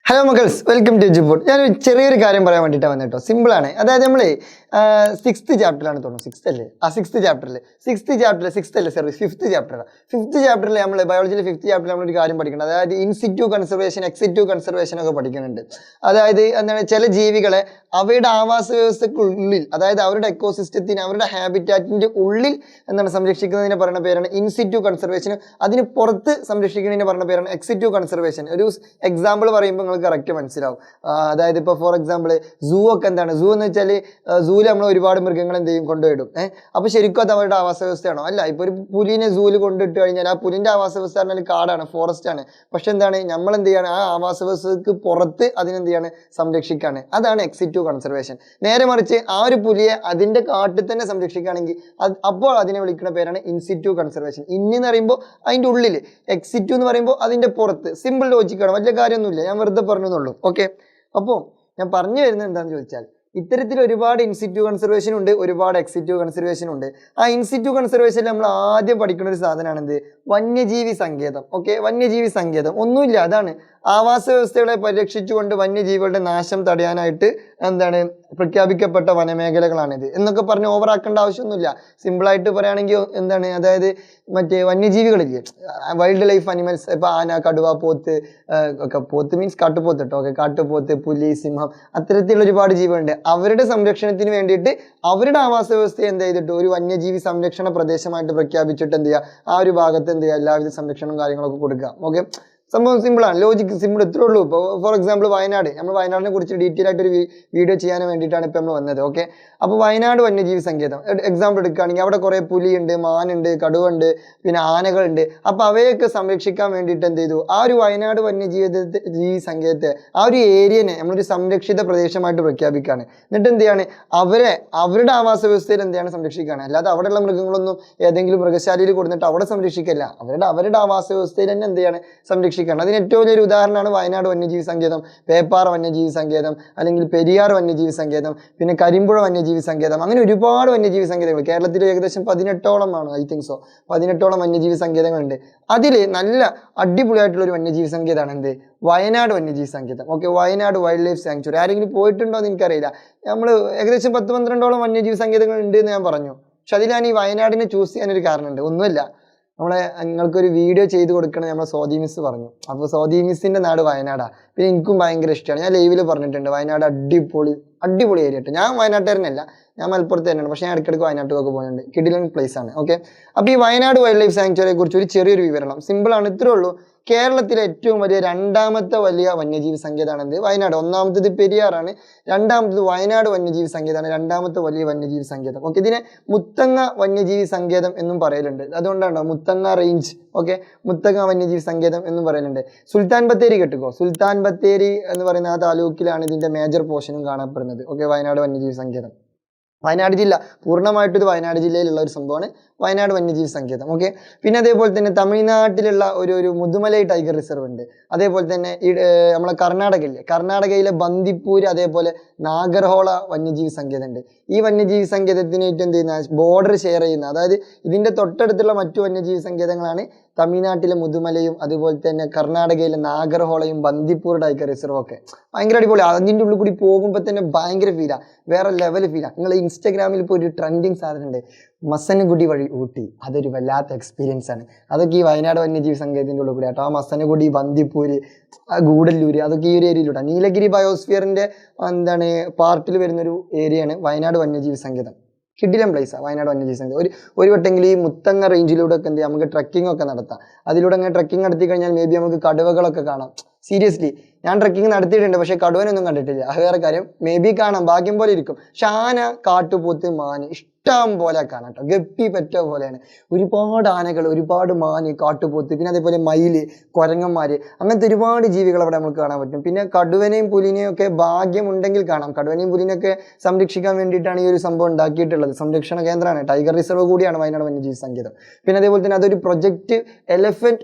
Hello മക്കൾസ്, welcome to Edupod. ഞാനൊരു ചെറിയൊരു കാര്യം പറയാൻ വേണ്ടിയിട്ടാണ് വന്നിട്ടോ. സിമ്പിളാണ്. അതായത് നമ്മൾ 6th ചാപ്റ്ററിലാണ് തോന്നുന്നു, 6th അല്ലേ? ഫിഫ്ത്ത് ചാപ്റ്ററിൽ നമ്മൾ ബയോളജിയിലെ 5th ചാപ്റ്ററിൽ നമ്മളൊരു കാര്യം പഠിക്കുന്നുണ്ട്. അതായത് ഇൻസിറ്റു കൺസർവേഷൻ, എക്സിറ്റു കൺസർവേഷൻ ഒക്കെ പഠിക്കുന്നുണ്ട്. അതായത് എന്താണ്, ചില ജീവികളെ അവയുടെ ആവാസ വ്യവസ്ഥക്കുള്ളിൽ, അതായത് അവരുടെ എക്കോസിസ്റ്റത്തിന്, അവരുടെ ഹാബിറ്റാറ്റിന്റെ ഉള്ളിൽ എന്താണ് സംരക്ഷിക്കുന്നതിനെ പറയുന്ന പേരാണ് ഇൻസിറ്റു കൺസർവേഷൻ. അതിന് പുറത്ത് സംരക്ഷിക്കുന്നതിനെ പറയുന്ന പേരാണ് എക്സിറ്റു കൺസർവേഷൻ. ഒരു എക്സാമ്പിൾ പറയുമ്പോൾ നിങ്ങൾക്ക് കറക്റ്റ് മനസ്സിലാവും. അതായത് ഇപ്പോൾ ഫോർ എക്സാമ്പിൾ സൂ ഒക്കെ എന്താണ്, സൂ എന്ന് വെച്ചാൽ സൂവിൽ നമ്മൾ ഒരുപാട് മൃഗങ്ങൾ എന്ത് ചെയ്യും, കൊണ്ടുപോയിടും. അപ്പോൾ ശരിക്കും അത് അവരുടെ ആവാസ വ്യവസ്ഥയാണോ? അല്ല. ഇപ്പോൾ ഒരു പുലിനെ സൂവിൽ കൊണ്ടിട്ട് കഴിഞ്ഞാൽ ആ പുലിന്റെ ആവാസ വ്യവസ്ഥ പറഞ്ഞാൽ കാടാണ്, ഫോറസ്റ്റ് ആണ്. പക്ഷെ എന്താണ്, നമ്മൾ എന്ത് ചെയ്യാണ്, ആ ആവാസ വ്യവസ്ഥക്ക് പുറത്ത് അതിനെന്ത് ചെയ്യാണ്, സംരക്ഷിക്കുകയാണ്. അതാണ് എക്സിറ്റു കൺസർവേഷൻ. നേരെ മറിച്ച് ആ ഒരു പുലിയെ അതിന്റെ കാട്ടിൽ തന്നെ സംരക്ഷിക്കുകയാണെങ്കിൽ അപ്പോൾ അതിനെ വിളിക്കുന്ന പേരാണ് ഇൻസിറ്റു കൺസർവേഷൻ. എന്ന് പറയുമ്പോൾ അതിന്റെ ഉള്ളിൽ, എക്സിറ്റു എന്ന് പറയുമ്പോൾ അതിന്റെ പുറത്ത്. സിമ്പിൾ ലോജിക്കാണ്, വലിയ കാര്യമൊന്നുമില്ല, ഞാൻ വെറുതെ പറഞ്ഞെന്നുള്ളൂ. ഓക്കെ. അപ്പോൾ ഞാൻ പറഞ്ഞു വരുന്നത് എന്താണെന്ന് ചോദിച്ചാൽ, ഇത്തരത്തിൽ ഒരുപാട് ഇൻസിറ്റു കൺസർവേഷൻ ഉണ്ട്, ഒരുപാട് എക്സിറ്റു കൺസർവേഷൻ ഉണ്ട്. ആ ഇൻസിറ്റു കൺസർവേഷനിൽ നമ്മൾ ആദ്യം പഠിക്കുന്ന ഒരു സാധനമാണ് എന്ത്, വന്യജീവി സങ്കേതം. ഓക്കെ, വന്യജീവി സങ്കേതം ഒന്നുമില്ല, അതാണ് ആവാസ വ്യവസ്ഥകളെ പരിരക്ഷിച്ചുകൊണ്ട് വന്യജീവികളുടെ നാശം തടയാനായിട്ട് എന്താണ് പ്രഖ്യാപിക്കപ്പെട്ട വനമേഖലകളാണിത് എന്നൊക്കെ പറഞ്ഞ് ഓവറാക്കേണ്ട ആവശ്യമൊന്നുമില്ല. സിമ്പിളായിട്ട് പറയുകയാണെങ്കിൽ എന്താണ്, അതായത് മറ്റേ വന്യജീവികളില്ലേ, വൈൽഡ് ലൈഫ് അനിമൽസ്, ഇപ്പൊ ആന, കടുവ, പോത്ത് ഒക്കെ, പോത്ത് മീൻസ് കാട്ടുപോത്ത് കേട്ടോ. ഓക്കെ, കാട്ടുപോത്ത്, പുലി, സിംഹം, അത്തരത്തിലുള്ള ഒരുപാട് ജീവികളുണ്ട്. അവരുടെ സംരക്ഷണത്തിന് വേണ്ടിയിട്ട് അവരുടെ ആവാസ വ്യവസ്ഥയെ എന്ത് ചെയ്തിട്ട് ഒരു വന്യജീവി സംരക്ഷണ പ്രദേശമായിട്ട് പ്രഖ്യാപിച്ചിട്ട് എന്ത് ചെയ്യുക, ആ ഒരു ഭാഗത്ത് എന്ത് ചെയ്യുക, എല്ലാവിധ സംരക്ഷണവും കാര്യങ്ങളൊക്കെ കൊടുക്കുക. ഓക്കെ, സംഭവം സിമ്പിളാണ്, ലോജിക്ക് സിമ്പിൾ, ഇത്രേ ഉള്ളൂ. ഇപ്പോൾ ഫോർ എക്സാമ്പിൾ വയനാട്, നമ്മൾ വയനാടിനെ കുറിച്ച് ഡീറ്റെയിൽ ആയിട്ടൊരു വീഡിയോ ചെയ്യാൻ വേണ്ടിയിട്ടാണ് ഇപ്പം നമ്മൾ വന്നത്. ഓക്കെ, അപ്പോൾ വയനാട് വന്യജീവി സങ്കേതം എക്സാമ്പിൾ എടുക്കുകയാണെങ്കിൽ അവിടെ കുറേ പുലിയുണ്ട്, മാനുണ്ട്, കടുവയുണ്ട്, പിന്നെ ആനകളുണ്ട്. അപ്പോൾ അവയൊക്കെ സംരക്ഷിക്കാൻ വേണ്ടിയിട്ട് എന്ത് ചെയ്തു, ആ ഒരു വയനാട് വന്യജീവി സങ്കേതത്തെ, ആ ഒരു ഏരിയനെ നമ്മളൊരു സംരക്ഷിത പ്രദേശമായിട്ട് പ്രഖ്യാപിക്കുകയാണ്. എന്നിട്ട് എന്ത് ചെയ്യാണ്, അവരുടെ ആവാസ വ്യവസ്ഥയിൽ എന്ത് ചെയ്യാണ്, സംരക്ഷിക്കുകയാണ്. അല്ലാതെ അവിടെയുള്ള മൃഗങ്ങളൊന്നും ഏതെങ്കിലും മൃഗശാലയിൽ കൊടുത്തിട്ട് അവിടെ സംരക്ഷിക്കില്ല. അവരുടെ ആവാസ വ്യവസ്ഥയിൽ തന്നെ എന്ത് ചെയ്യാണ്, സംരക്ഷിക്കുകയാണ്. അതിന് ഏറ്റവും വലിയൊരു ഉദാഹരണമാണ് വയനാട് വന്യജീവി സങ്കേതം, പേപ്പാറ വന്യജീവി സങ്കേതം, അല്ലെങ്കിൽ പെരിയാർ വന്യജീവി സങ്കേതം, പിന്നെ കരിമ്പുഴ വന്യജീവി സങ്കേതം. അങ്ങനെ ഒരുപാട് വന്യജീവി സങ്കേതങ്ങൾ കേരളത്തിൽ ഏകദേശം 18ഓളം ആണ്, ഐ തിങ്ക് സോ 18ഓളം വന്യജീവി സങ്കേതങ്ങളുണ്ട്. അതിൽ നല്ല അടിപൊളിയായിട്ടുള്ള ഒരു വന്യജീവി സങ്കേതമാണ് എന്ത്, വയനാട് വന്യജീവി സങ്കേതം. Okay, Wayanad wild life sanctuary. ആരെങ്കിലും പോയിട്ടുണ്ടോ എന്ന് എനിക്കറിയില്ല. നമ്മൾ ഏകദേശം 10-12ഓളം വന്യജീവി സങ്കേതങ്ങൾ ഉണ്ട് എന്ന് ഞാൻ പറഞ്ഞു. പക്ഷെ അതിൽ ഞാൻ ഈ വയനാടിനെ ചൂസ് ചെയ്യാനൊരു കാരണമുണ്ട്. ഒന്നുമില്ല, നിങ്ങൾക്കൊരു വീഡിയോ ചെയ്ത് കൊടുക്കണം നമ്മളെ സോദി മിസ് പറഞ്ഞു. അപ്പോൾ സോദി മിസ്സിന്റെ നാട് വയനാടാണ്. പിന്നെ എനിക്കും ഭയങ്കര ഇഷ്ടമാണ്. ഞാൻ ലൈവിൽ പറഞ്ഞിട്ടുണ്ട്, വയനാട് അടിപൊളി ഏരിയ കേട്ടോ. ഞാൻ വയനാട്ടുകാരനല്ല, ഞാൻ മലപ്പുറത്ത് തന്നെയാണ്. പക്ഷേ ഞാൻ ഇടയ്ക്കിടയ്ക്ക് വയനാട്ടിലൊക്കെ പോകുന്നുണ്ട്. കിടിലൻ പ്ലേസ് ആണ്. ഓക്കെ, അപ്പോൾ ഈ വയനാട് വൈൽഡ് ലൈഫ് സാങ്ച്വറിയെ കുറിച്ച് ഒരു ചെറിയൊരു വിവരണം. സിമ്പിളാണ്, ഇത്രേ ഉള്ളൂ. കേരളത്തിലെ ഏറ്റവും വലിയ രണ്ടാമത്തെ വലിയ വന്യജീവി സങ്കേതമാണ് എന്ത്, വയനാട്. ഒന്നാമത്തേത് പെരിയാറാണ്, രണ്ടാമത്തേത് വയനാട് വന്യജീവി സങ്കേതമാണ്, രണ്ടാമത്തെ വലിയ വന്യജീവി സങ്കേതം. ഓക്കെ, ഇതിനെ മുത്തങ്ങ വന്യജീവി സങ്കേതം എന്നും പറയലുണ്ട്. അതുകൊണ്ടാണോ മുത്തങ്ങ റേഞ്ച്, ഓക്കെ, മുത്തങ്ങ വന്യജീവി സങ്കേതം എന്നും പറയലുണ്ട്. സുൽത്താൻ ബത്തേരി കേട്ടുക്കോ, സുൽത്താൻ ബത്തേരി എന്ന് പറയുന്ന ആ താലൂക്കിലാണ് ഇതിന്റെ മേജർ പോർഷനും കാണപ്പെടുന്നത്. ഓക്കെ, വയനാട് വന്യജീവി സങ്കേതം, വയനാട് ജില്ല, പൂർണ്ണമായിട്ടും ഇത് വയനാട് ജില്ലയിലുള്ള ഒരു സംഭവമാണ് വയനാട് വന്യജീവി സങ്കേതം. ഓക്കെ, പിന്നെ അതേപോലെ തന്നെ തമിഴ്നാട്ടിലുള്ള ഒരു മുതുമലൈ ടൈഗർ റിസർവ് ഉണ്ട്. അതേപോലെ തന്നെ ഈ നമ്മളെ കർണാടകയിലെ ബന്ദിപ്പൂര്, അതേപോലെ നാഗർഹോള വന്യജീവി സങ്കേതം ഉണ്ട്. ഈ വന്യജീവി സങ്കേതത്തിനായിട്ട് എന്ത് ചെയ്യുന്ന, ബോർഡർ ഷെയർ ചെയ്യുന്ന, അതായത് ഇതിന്റെ തൊട്ടടുത്തുള്ള മറ്റു വന്യജീവി സങ്കേതങ്ങളാണ് തമിഴ്നാട്ടിലെ മുതുമലയും, അതുപോലെ തന്നെ കർണാടകയിലെ നാഗർഹോളയും, ബന്ദിപ്പൂർ ടൈഗർ റിസർവും ഒക്കെ. ഭയങ്കര അടിപൊളി. അതിൻ്റെ ഉള്ളിൽ കൂടി പോകുമ്പോൾ തന്നെ ഭയങ്കര ഫീലാണ്, വേറെ ലെവൽ ഫീലാണ്. നിങ്ങൾ ഇൻസ്റ്റാഗ്രാമിൽ ഇപ്പോൾ ഒരു ട്രെൻഡിങ് സാധനം ഉണ്ട്, മസനഗുഡി വഴി ഊട്ടി. അതൊരു വല്ലാത്ത എക്സ്പീരിയൻസ് ആണ്. അതൊക്കെ ഈ വയനാട് വന്യജീവി സങ്കേതത്തിൻ്റെ ഉള്ളിൽ കൂടി ആട്ടോ. ആ മസനഗുഡി, ബന്ദിപ്പൂര്, ഗൂഡല്ലൂര്, അതൊക്കെ ഈ ഒരു ഏരിയയിലൂടെ. നീലഗിരി ബയോസ്ഫിയറിന്റെ എന്താണ് പാർട്ടിൽ വരുന്നൊരു ഏരിയയാണ് വയനാട് വന്യജീവി സങ്കേതം. കിടിലൻ പ്ലേസാണ് വയനാട് വന്യജീവി സങ്കേതം. ഒരു വട്ടെങ്കിൽ ഈ മുത്തങ്ങ റേഞ്ചിലൂടെ ഒക്കെ എന്ത് ചെയ്യാം, നമുക്ക് ട്രക്കിംഗ് ഒക്കെ നടത്താം. അതിലൂടെ അങ്ങനെ ട്രക്കിംഗ് നടത്തി കഴിഞ്ഞാൽ മേ ബി നമുക്ക് കടുവകളൊക്കെ കാണാം. സീരിയസ്ലി ഞാൻ ട്രക്കിംഗ് നടത്തിയിട്ടുണ്ട്, പക്ഷെ കടുവനൊന്നും കണ്ടിട്ടില്ല. അത് വേറെ കാര്യം. മേ ബി കാണാം, ഭാഗ്യം പോലെ ഇരിക്കും. പക്ഷെ ആന, കാട്ടുപോത്ത്, മാന് ഇഷ്ടം പോലെ കാണാം കേട്ടോ. ഗപ്പി പറ്റ പോലെയാണ്. ഒരുപാട് ആനകൾ, ഒരുപാട് മാന്, കാട്ടുപോത്ത്, പിന്നെ അതേപോലെ മയില്, കുരങ്ങന്മാര്, അങ്ങനത്തെ ഒരുപാട് ജീവികൾ അവിടെ നമുക്ക് കാണാൻ പറ്റും. പിന്നെ കടുവനെയും പുലിനെയും ഒക്കെ ഭാഗ്യമുണ്ടെങ്കിൽ കാണാം. കടുവനെയും പുലിനെയൊക്കെ സംരക്ഷിക്കാൻ വേണ്ടിയിട്ടാണ് ഈ ഒരു സംഭവം ഉണ്ടാക്കിയിട്ടുള്ളത്. സംരക്ഷണ കേന്ദ്രമാണ്, ടൈഗർ റിസർവ് കൂടിയാണ് വയനാട് വന്യജീവി സങ്കേതം. പിന്നെ അതേപോലെ തന്നെ അതൊരു പ്രൊജക്ട് എലഫന്റ്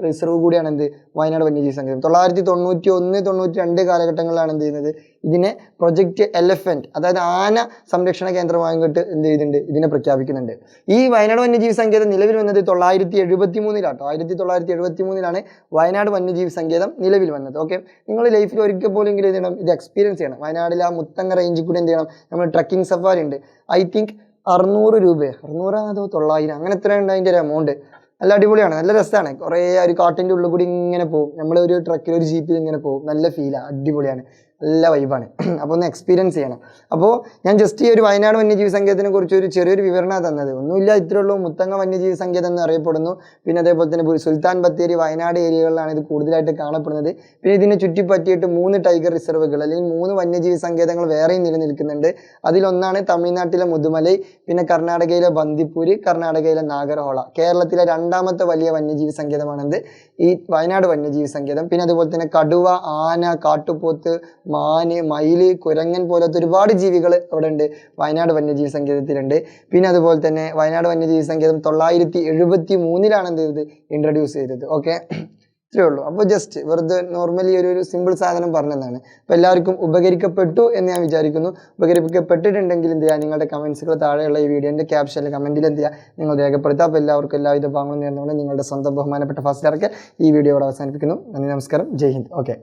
റിസർവ് കൂടിയാണ് എന്ത്, വയനാട് വന്യജീവി സങ്കേതം. 1991-92 കാലഘട്ടങ്ങളിലാണ് എന്ത് ചെയ്യുന്നത് ഇതിനെ പ്രൊജക്റ്റ് എലഫന്റ് അതായത് ആന സംരക്ഷണ കേന്ദ്രമായിട്ട് എന്ത് ചെയ്യുന്നുണ്ട് ഇതിനെ പ്രഖ്യാപിക്കുന്നുണ്ട്. ഈ വയനാട് വന്യജീവി സങ്കേതം നിലവിൽ വന്നത് 1973 1973 വയനാട് വന്യജീവി സങ്കേതം നിലവിൽ വന്നത്. ഓക്കെ, നിങ്ങൾ ലൈഫിൽ ഒരിക്കൽ പോലും ഇത് ചെയ്യണം, ഇത് എക്സ്പീരിയൻസ് ചെയ്യണം. വയനാട്ടിൽ ആ മുത്തങ്ങ റേഞ്ചിൽ കൂടി എന്ത് ചെയ്യണം, നമ്മൾ ട്രക്കിംഗ് സഫാരി ഉണ്ട്. ഐ തിങ്ക് 600 രൂപ, 600 അതോ 900 അങ്ങനെ എത്രയുണ്ട് അതിൻ്റെ ഒരു എമൗണ്ട്. നല്ല അടിപൊളിയാണ്, നല്ല രസമാണ്. കുറേ ഒരു കാട്ടിൻ്റെ ഉള്ളിൽ കൂടി ഇങ്ങനെ പോകും, നമ്മളൊരു ട്രക്കിൽ ഒരു ജീപ്പിൽ ഇങ്ങനെ പോകും, നല്ല ഫീലാണ്, അടിപൊളിയാണ്, നല്ല വൈബാണ്. അപ്പോൾ ഒന്ന് എക്സ്പീരിയൻസ് ചെയ്യണം. അപ്പോൾ ഞാൻ ജസ്റ്റ് ഈ ഒരു വയനാട് വന്യജീവി സങ്കേതത്തിനെ കുറിച്ച് ഒരു ചെറിയൊരു വിവരണമാണ് തന്നത്. ഒന്നുമില്ല, ഇത്രേ ഉള്ളൂ. മുത്തങ്ങ വന്യജീവി സങ്കേതം എന്ന് അറിയപ്പെടുന്നു. പിന്നെ അതേപോലെ തന്നെ സുൽത്താൻ ബത്തേരി വയനാട് ഏരിയകളിലാണ് ഇത് കൂടുതലായിട്ട് കാണപ്പെടുന്നത്. പിന്നെ ഇതിനെ ചുറ്റിപ്പറ്റിയിട്ട് 3 ടൈഗർ റിസർവുകൾ അല്ലെങ്കിൽ 3 വന്യജീവി സങ്കേതങ്ങൾ വേറെയും നിലനിൽക്കുന്നുണ്ട്. അതിലൊന്നാണ് തമിഴ്നാട്ടിലെ മുതുമലൈ, പിന്നെ കർണാടകയിലെ ബന്ദിപ്പൂര്, കർണാടകയിലെ നാഗർഹോള. കേരളത്തിലെ 2ാമത്തെ വലിയ വന്യജീവി സങ്കേതമാണെന്ത് ഈ വയനാട് വന്യജീവി സങ്കേതം. പിന്നെ അതുപോലെ തന്നെ കടുവ, ആന, കാട്ടുപോത്ത്, മാന്, മയില്, കുരങ്ങൻ പോലത്തെ ഒരുപാട് ജീവികൾ അവിടെ ഉണ്ട്, വയനാട് വന്യജീവി സങ്കേതത്തിലുണ്ട്. പിന്നെ അതുപോലെ തന്നെ വയനാട് വന്യജീവി സങ്കേതം 973 എന്ത് ചെയ്തത് ഇൻട്രൊഡ്യൂസ് ചെയ്തത്. ഓക്കെ, ഇത്രയേ ഉള്ളൂ. അപ്പോൾ ജസ്റ്റ് വെറുതെ നോർമലി ഒരു സിമ്പിൾ സാധനം പറഞ്ഞതാണ്. അപ്പോൾ എല്ലാവർക്കും ഉപകരിക്കപ്പെട്ടു എന്ന് ഞാൻ വിചാരിക്കുന്നു. ഉപകരിക്കപ്പെട്ടിട്ടുണ്ടെങ്കിൽ എന്ത് ചെയ്യുക, നിങ്ങളുടെ കമൻസുകൾ താഴെയുള്ള ഈ വീഡിയോൻ്റെ ക്യാപ്ഷനിൽ കമൻറ്റിൽ എന്ത് ചെയ്യുക, നിങ്ങൾ രേഖപ്പെടുത്തുക. അപ്പോൾ എല്ലാവർക്കും എല്ലാവിധ ഭാഗങ്ങളും നേർന്നുകൊണ്ട് നിങ്ങളുടെ സ്വന്തം ബഹുമാനപ്പെട്ട ഫാസിൽ ഈ വീഡിയോ ഇവിടെ അവസാനിപ്പിക്കുന്നു. നന്ദി, നമസ്കാരം, ജയ് ഹിന്ദ്. ഓക്കെ.